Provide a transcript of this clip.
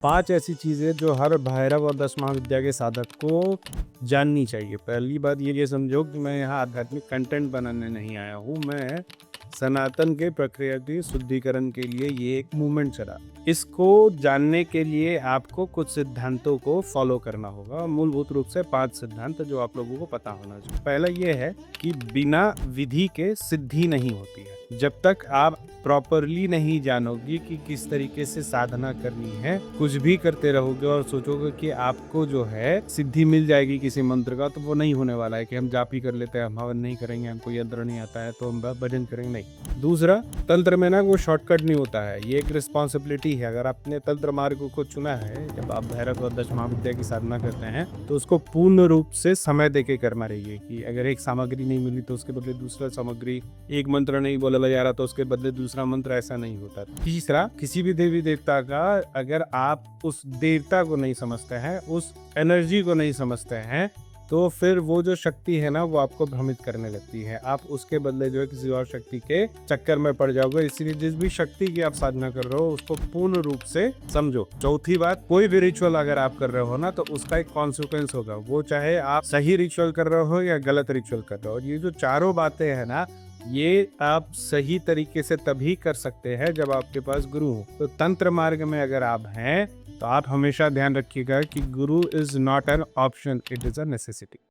5 ऐसी चीज़ें जो हर भैरव और 10 महाविद्या के साधक को जाननी चाहिए। पहली बात ये समझो कि मैं यहाँ आध्यात्मिक कंटेंट बनाने नहीं आया हूँ, मैं सनातन के प्रक्रिया की शुद्धिकरण के लिए ये एक मूवमेंट चला। इसको जानने के लिए आपको कुछ सिद्धांतों को फॉलो करना होगा। मूलभूत रूप से 5 सिद्धांत जो आप लोगों को पता होना चाहिए। पहला ये है कि बिना विधि के सिद्धि नहीं होती है। जब तक आप प्रॉपरली नहीं जानोगे कि किस तरीके से साधना करनी है, कुछ भी करते रहोगे और सोचोगे कि आपको जो है सिद्धि मिल जाएगी किसी मंत्र का, तो वो नहीं होने वाला है कि हम जाप ही कर लेते हैं, हम हवन नहीं करेंगे, हमको यंत्र नहीं आता है तो हम भजन करेंगे, नहीं। दूसरा, तंत्र में ना वो शॉर्टकट नहीं होता है, ये एक रिस्पॉन्सिबिलिटी है। अगर आपने तंत्र मार्ग को चुना है, जब आप भैरव और 10 महाविद्या की साधना करते हैं तो उसको पूर्ण रूप से समय देके करना रहिए कि अगर एक सामग्री नहीं मिली तो उसके बदले दूसरा सामग्री, एक मंत्र नहीं बोला जा रहा तो उसके बदले दूसरा मंत्र, ऐसा नहीं होता। तीसरा, किसी भी देवी देवता का अगर आप उस देवता को नहीं समझते हैं, उस एनर्जी को नहीं समझते हैं, तो फिर वो जो शक्ति है ना वो आपको भ्रमित करने लगती है। आप उसके बदले जो है किसी और शक्ति के चक्कर में पड़ जाओगे। इसलिए जिस भी शक्ति की आप साधना कर रहे हो उसको पूर्ण रूप से समझो। चौथी बात, कोई भी रिचुअल अगर आप कर रहे हो ना तो उसका एक कॉन्सिक्वेंस होगा, वो चाहे आप सही रिचुअल कर रहे हो या गलत रिचुअल कर रहे हो। ये जो चारों बातें हैं ना, ये आप सही तरीके से तभी कर सकते हैं जब आपके पास गुरु हो। तो तंत्र मार्ग में अगर आप हैं तो आप हमेशा ध्यान रखिएगा कि गुरु is not an option, it is a necessity.